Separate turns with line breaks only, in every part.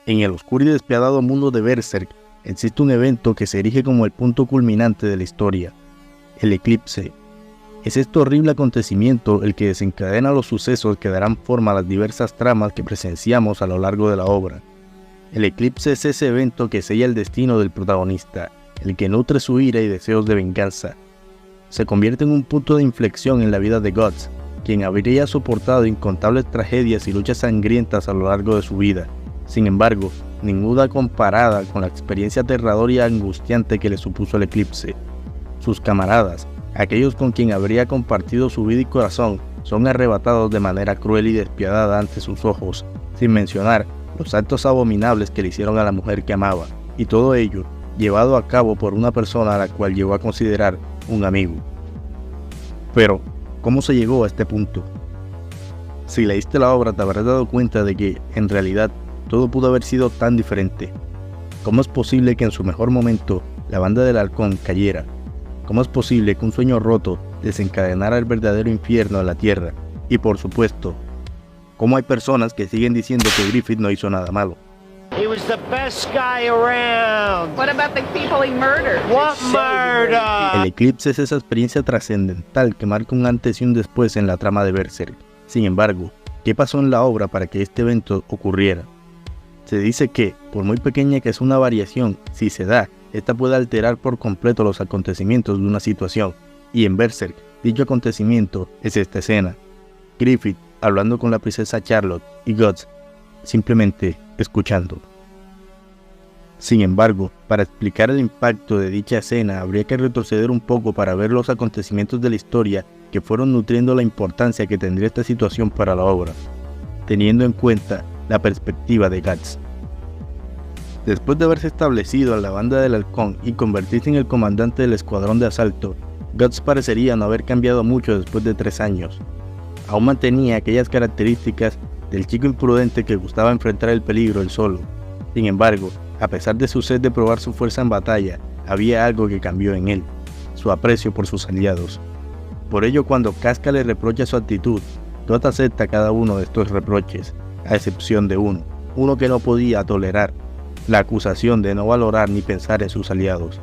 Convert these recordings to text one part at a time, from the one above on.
En el oscuro y despiadado mundo de Berserk existe un evento que se erige como el punto culminante de la historia, el eclipse. Es este horrible acontecimiento el que desencadena los sucesos que darán forma a las diversas tramas que presenciamos a lo largo de la obra. El eclipse es ese evento que sella el destino del protagonista, el que nutre su ira y deseos de venganza. Se convierte en un punto de inflexión en la vida de Guts, quien habría soportado incontables tragedias y luchas sangrientas a lo largo de su vida. Sin embargo, ninguna comparada con la experiencia aterradora y angustiante que le supuso el eclipse. Sus camaradas, aquellos con quien habría compartido su vida y corazón, son arrebatados de manera cruel y despiadada ante sus ojos, sin mencionar los actos abominables que le hicieron a la mujer que amaba, y todo ello llevado a cabo por una persona a la cual llegó a considerar un amigo. Pero, ¿cómo se llegó a este punto? Si leíste la obra te habrás dado cuenta de que, en realidad, todo pudo haber sido tan diferente. ¿Cómo es posible que en su mejor momento la banda del halcón cayera? ¿Cómo es posible que un sueño roto desencadenara el verdadero infierno en la tierra? Y por supuesto, ¿cómo hay personas que siguen diciendo que Griffith no hizo nada malo?
He was the best guy around.
What about the people he murdered?
What murder?
El eclipse es esa experiencia trascendental que marca un antes y un después en la trama de Berserk. Sin embargo, ¿qué pasó en la obra para que este evento ocurriera? Se dice que, por muy pequeña que es una variación, si se da, esta puede alterar por completo los acontecimientos de una situación, y en Berserk, dicho acontecimiento es esta escena. Griffith hablando con la princesa Charlotte y Guts simplemente escuchando. Sin embargo, para explicar el impacto de dicha escena habría que retroceder un poco para ver los acontecimientos de la historia que fueron nutriendo la importancia que tendría esta situación para la obra, teniendo en cuenta la perspectiva de Guts. Después de haberse establecido en la banda del halcón y convertirse en el comandante del escuadrón de asalto, Guts parecería no haber cambiado mucho después de 3 años. Aún mantenía aquellas características del chico imprudente que gustaba enfrentar el peligro él solo. Sin embargo, a pesar de su sed de probar su fuerza en batalla, había algo que cambió en él, su aprecio por sus aliados. Por ello, cuando Casca le reprocha su actitud, Guts acepta cada uno de estos reproches, a excepción de uno que no podía tolerar, la acusación de no valorar ni pensar en sus aliados.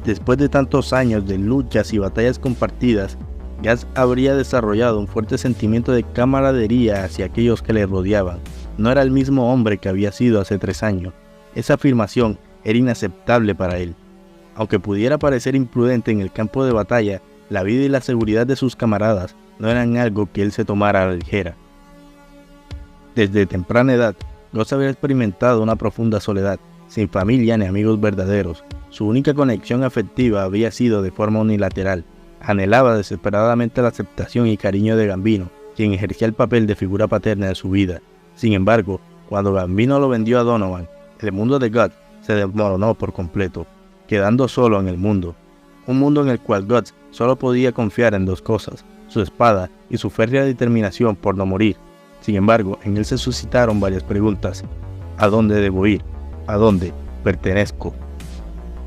Después de tantos años de luchas y batallas compartidas, Guts habría desarrollado un fuerte sentimiento de camaradería hacia aquellos que le rodeaban. No era el mismo hombre que había sido hace 3 años. Esa afirmación era inaceptable para él. Aunque pudiera parecer imprudente en el campo de batalla, la vida y la seguridad de sus camaradas no eran algo que él se tomara a la ligera. Desde temprana edad, Guts había experimentado una profunda soledad, sin familia ni amigos verdaderos. Su única conexión afectiva había sido de forma unilateral. Anhelaba desesperadamente la aceptación y cariño de Gambino, quien ejercía el papel de figura paterna de su vida. Sin embargo, cuando Gambino lo vendió a Donovan, el mundo de Guts se desmoronó por completo, quedando solo en el mundo. Un mundo en el cual Guts solo podía confiar en 2 cosas, su espada y su férrea determinación por no morir. Sin embargo, en él se suscitaron varias preguntas. ¿A dónde debo ir? ¿A dónde pertenezco?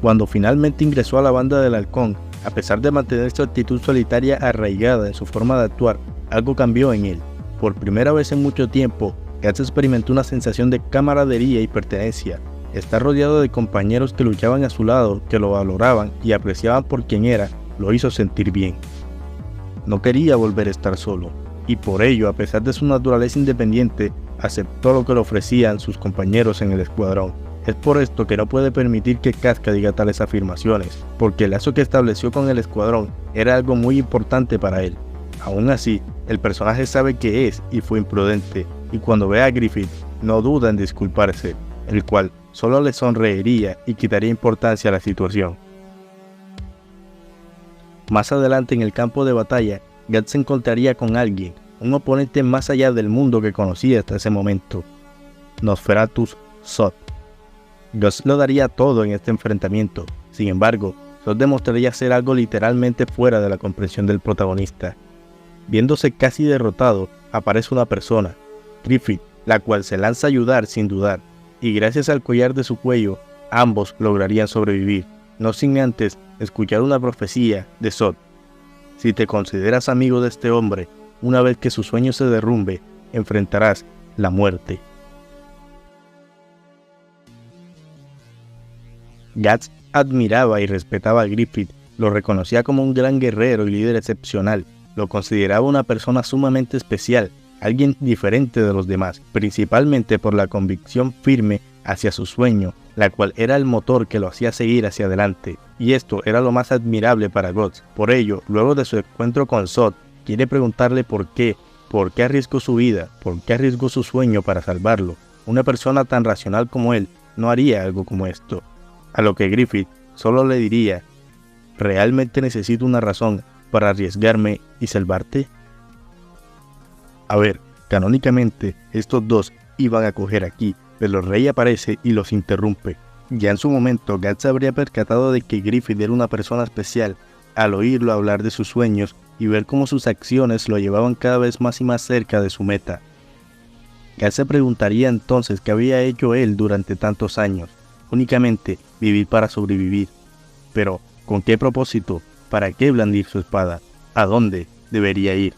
Cuando finalmente ingresó a la banda del halcón, a pesar de mantener su actitud solitaria arraigada en su forma de actuar, algo cambió en él. Por primera vez en mucho tiempo, Guts experimentó una sensación de camaradería y pertenencia. Estar rodeado de compañeros que luchaban a su lado, que lo valoraban y apreciaban por quien era, lo hizo sentir bien. No quería volver a estar solo, y por ello, a pesar de su naturaleza independiente, aceptó lo que le ofrecían sus compañeros en el escuadrón. Es por esto que no puede permitir que Casca diga tales afirmaciones, porque el lazo que estableció con el escuadrón era algo muy importante para él. Aún así, el personaje sabe que es y fue imprudente, y cuando ve a Griffith, no duda en disculparse, el cual solo le sonreiría y quitaría importancia a la situación. Más adelante en el campo de batalla, Guts se encontraría con alguien, un oponente más allá del mundo que conocía hasta ese momento, Nosferatu Zod. Guts lo daría todo en este enfrentamiento. Sin embargo, Zod demostraría ser algo literalmente fuera de la comprensión del protagonista. Viéndose casi derrotado, aparece una persona, Griffith, la cual se lanza a ayudar sin dudar, y gracias al collar de su cuello, ambos lograrían sobrevivir, no sin antes escuchar una profecía de Zod. Si te consideras amigo de este hombre, una vez que su sueño se derrumbe, enfrentarás la muerte. Guts admiraba y respetaba a Griffith, lo reconocía como un gran guerrero y líder excepcional, lo consideraba una persona sumamente especial, alguien diferente de los demás, principalmente por la convicción firme hacia su sueño, la cual era el motor que lo hacía seguir hacia adelante, y esto era lo más admirable para Guts. Por ello, luego de su encuentro con Zod, quiere preguntarle por qué arriesgó su vida, por qué arriesgó su sueño para salvarlo. Una persona tan racional como él no haría algo como esto. A lo que Griffith solo le diría: ¿realmente necesito una razón para arriesgarme y salvarte? A ver, canónicamente estos dos iban a coger aquí, pero Rey aparece y los interrumpe. Ya en su momento, Guts se habría percatado de que Griffith era una persona especial al oírlo hablar de sus sueños y ver cómo sus acciones lo llevaban cada vez más y más cerca de su meta. Guts se preguntaría entonces qué había hecho él durante tantos años, únicamente vivir para sobrevivir. Pero, ¿con qué propósito? ¿Para qué blandir su espada? ¿A dónde debería ir?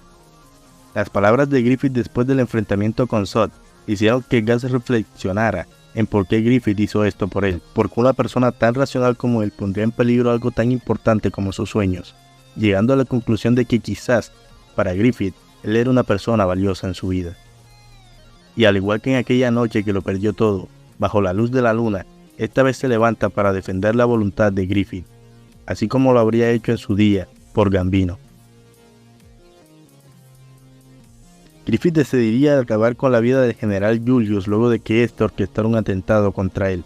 Las palabras de Griffith después del enfrentamiento con Zod hicieron que Guts reflexionara en por qué Griffith hizo esto por él, porque una persona tan racional como él pondría en peligro algo tan importante como sus sueños, llegando a la conclusión de que quizás, para Griffith, él era una persona valiosa en su vida. Y al igual que en aquella noche que lo perdió todo, bajo la luz de la luna, esta vez se levanta para defender la voluntad de Griffith, así como lo habría hecho en su día por Gambino. Griffith decidiría acabar con la vida del general Julius luego de que éste orquestara un atentado contra él,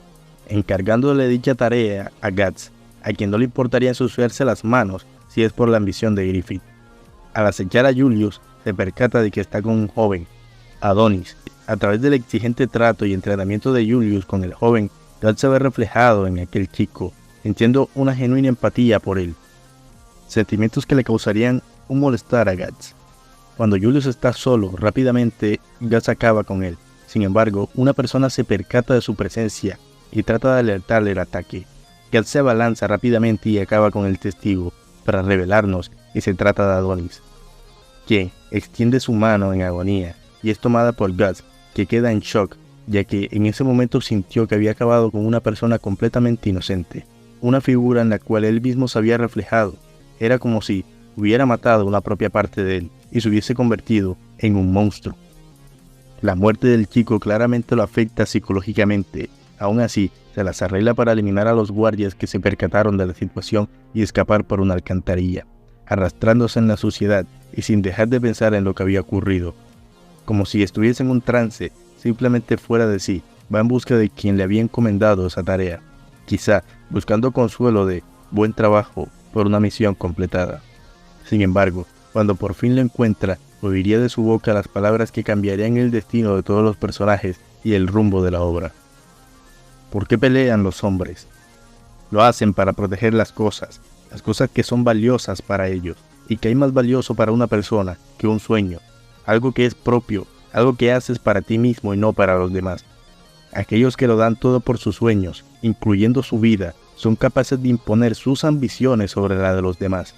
encargándole dicha tarea a Guts, a quien no le importaría ensuciarse las manos si es por la ambición de Griffith. Al acechar a Julius, se percata de que está con un joven, Adonis. A través del exigente trato y entrenamiento de Julius con el joven, Guts se ve reflejado en aquel chico, sintiendo una genuina empatía por él. Sentimientos que le causarían un molestar a Guts. Cuando Julius está solo, rápidamente Guts acaba con él. Sin embargo, una persona se percata de su presencia y trata de alertarle el ataque. Guts se abalanza rápidamente y acaba con el testigo para revelarnos que se trata de Adonis, quien extiende su mano en agonía y es tomada por Guts, que queda en shock, ya que en ese momento sintió que había acabado con una persona completamente inocente, una figura en la cual él mismo se había reflejado. Era como si hubiera matado una propia parte de él y se hubiese convertido en un monstruo. La muerte del chico claramente lo afecta psicológicamente. Aún así, se las arregla para eliminar a los guardias que se percataron de la situación y escapar por una alcantarilla, arrastrándose en la suciedad y sin dejar de pensar en lo que había ocurrido. Como si estuviese en un trance, simplemente fuera de sí, va en busca de quien le había encomendado esa tarea, quizá buscando consuelo de buen trabajo por una misión completada. Sin embargo, cuando por fin lo encuentra, oiría de su boca las palabras que cambiarían el destino de todos los personajes y el rumbo de la obra. ¿Por qué pelean los hombres? Lo hacen para proteger las cosas que son valiosas para ellos, y que hay más valioso para una persona que un sueño, algo que es propio, algo que haces para ti mismo y no para los demás. Aquellos que lo dan todo por sus sueños, incluyendo su vida, son capaces de imponer sus ambiciones sobre la de los demás.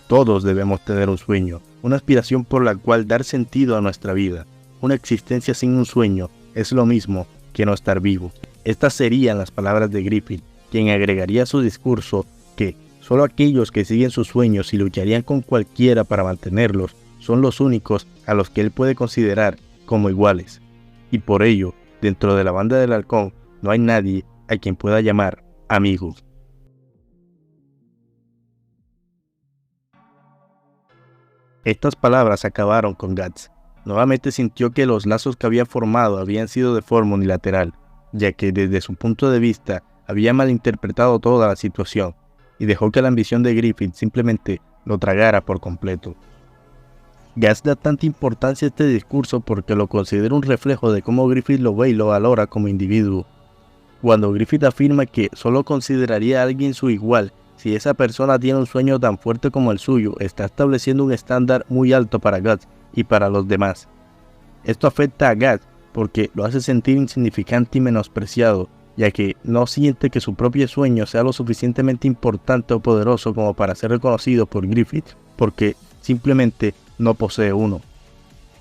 Todos debemos tener un sueño, una aspiración por la cual dar sentido a nuestra vida. Una existencia sin un sueño es lo mismo que no estar vivo. Estas serían las palabras de Griffith, quien agregaría a su discurso que solo aquellos que siguen sus sueños y lucharían con cualquiera para mantenerlos son los únicos a los que él puede considerar como iguales. Y por ello, dentro de la banda del Halcón no hay nadie a quien pueda llamar amigo. Estas palabras acabaron con Guts. Nuevamente sintió que los lazos que había formado habían sido de forma unilateral, ya que desde su punto de vista había malinterpretado toda la situación, y dejó que la ambición de Griffith simplemente lo tragara por completo. Guts da tanta importancia a este discurso porque lo considera un reflejo de cómo Griffith lo ve y lo valora como individuo. Cuando Griffith afirma que solo consideraría a alguien su igual si esa persona tiene un sueño tan fuerte como el suyo, está estableciendo un estándar muy alto para Guts y para los demás. Esto afecta a Guts porque lo hace sentir insignificante y menospreciado, ya que no siente que su propio sueño sea lo suficientemente importante o poderoso como para ser reconocido por Griffith, porque simplemente no posee uno.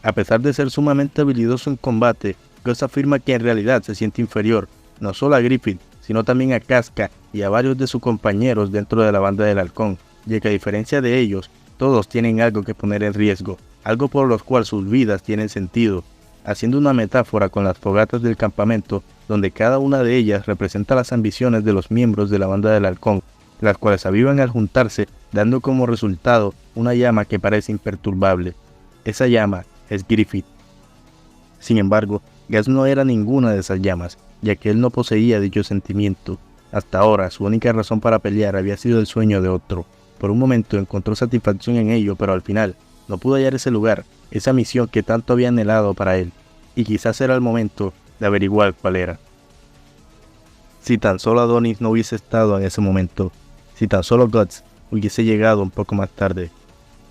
A pesar de ser sumamente habilidoso en combate, Guts afirma que en realidad se siente inferior, no solo a Griffith, sino también a Casca y a varios de sus compañeros dentro de la banda del Halcón, ya que a diferencia de ellos, todos tienen algo que poner en riesgo, algo por lo cual sus vidas tienen sentido, haciendo una metáfora con las fogatas del campamento, donde cada una de ellas representa las ambiciones de los miembros de la banda del Halcón, las cuales avivan al juntarse, dando como resultado una llama que parece imperturbable. Esa llama es Griffith. Sin embargo, Guts no era ninguna de esas llamas, ya que él no poseía dicho sentimiento. Hasta ahora, su única razón para pelear había sido el sueño de otro. Por un momento encontró satisfacción en ello, pero al final no pudo hallar ese lugar, esa misión que tanto había anhelado para él, y quizás era el momento de averiguar cuál era. Si tan solo Adonis no hubiese estado en ese momento, si tan solo Guts hubiese llegado un poco más tarde,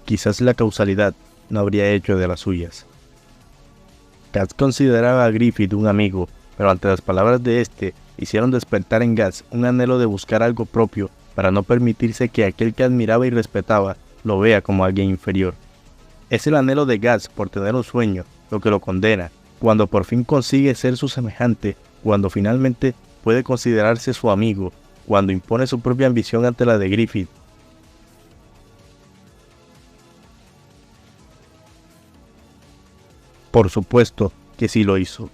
quizás la causalidad no habría hecho de las suyas. Guts consideraba a Griffith un amigo, pero ante las palabras de este, hicieron despertar en Guts un anhelo de buscar algo propio para no permitirse que aquel que admiraba y respetaba lo vea como alguien inferior. Es el anhelo de Guts por tener un sueño lo que lo condena, cuando por fin consigue ser su semejante, cuando finalmente puede considerarse su amigo, cuando impone su propia ambición ante la de Griffith. Por supuesto que sí lo hizo.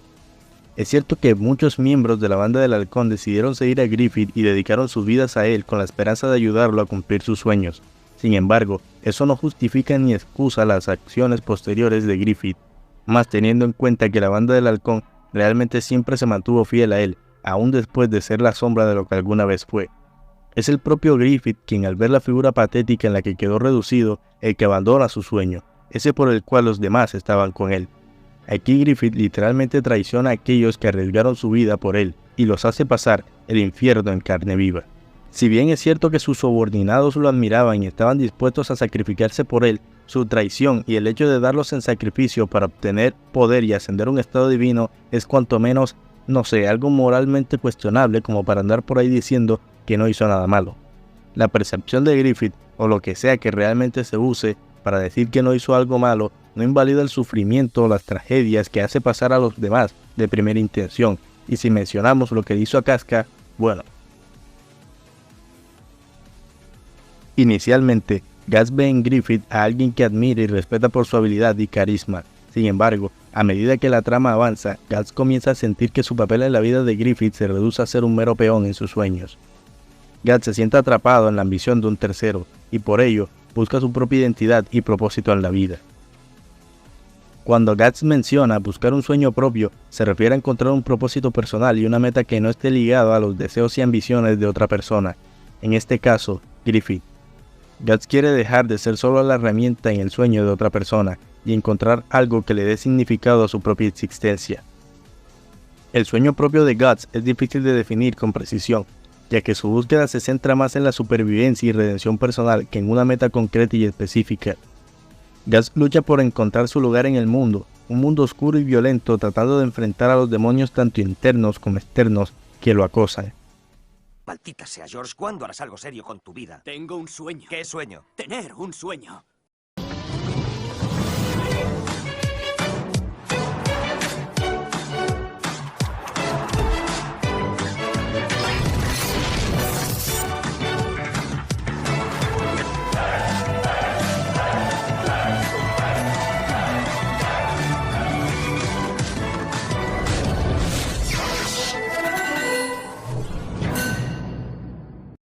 Es cierto que muchos miembros de la banda del Halcón decidieron seguir a Griffith y dedicaron sus vidas a él con la esperanza de ayudarlo a cumplir sus sueños. Sin embargo, eso no justifica ni excusa las acciones posteriores de Griffith, más teniendo en cuenta que la banda del Halcón realmente siempre se mantuvo fiel a él, aún después de ser la sombra de lo que alguna vez fue. Es el propio Griffith quien, al ver la figura patética en la que quedó reducido, el que abandona su sueño, ese por el cual los demás estaban con él. Aquí Griffith literalmente traiciona a aquellos que arriesgaron su vida por él y los hace pasar el infierno en carne viva. Si bien es cierto que sus subordinados lo admiraban y estaban dispuestos a sacrificarse por él, su traición y el hecho de darlos en sacrificio para obtener poder y ascender a un estado divino es cuanto menos, no sé, algo moralmente cuestionable como para andar por ahí diciendo que no hizo nada malo. La percepción de Griffith, o lo que sea que realmente se use para decir que no hizo algo malo, no invalida el sufrimiento o las tragedias que hace pasar a los demás de primera intención, y si mencionamos lo que hizo a Casca, bueno. Inicialmente, Guts ve en Griffith a alguien que admira y respeta por su habilidad y carisma. Sin embargo, a medida que la trama avanza, Guts comienza a sentir que su papel en la vida de Griffith se reduce a ser un mero peón en sus sueños. Guts se siente atrapado en la ambición de un tercero, y por ello, busca su propia identidad y propósito en la vida. Cuando Guts menciona buscar un sueño propio, se refiere a encontrar un propósito personal y una meta que no esté ligado a los deseos y ambiciones de otra persona, en este caso, Griffith. Guts quiere dejar de ser solo la herramienta en el sueño de otra persona y encontrar algo que le dé significado a su propia existencia. El sueño propio de Guts es difícil de definir con precisión, ya que su búsqueda se centra más en la supervivencia y redención personal que en una meta concreta y específica. Guts lucha por encontrar su lugar en el mundo, un mundo oscuro y violento, tratando de enfrentar a los demonios tanto internos como externos que lo acosan.
Maldita sea, George, ¿cuándo harás algo serio con tu vida?
Tengo un sueño.
¿Qué sueño?
Tener un sueño.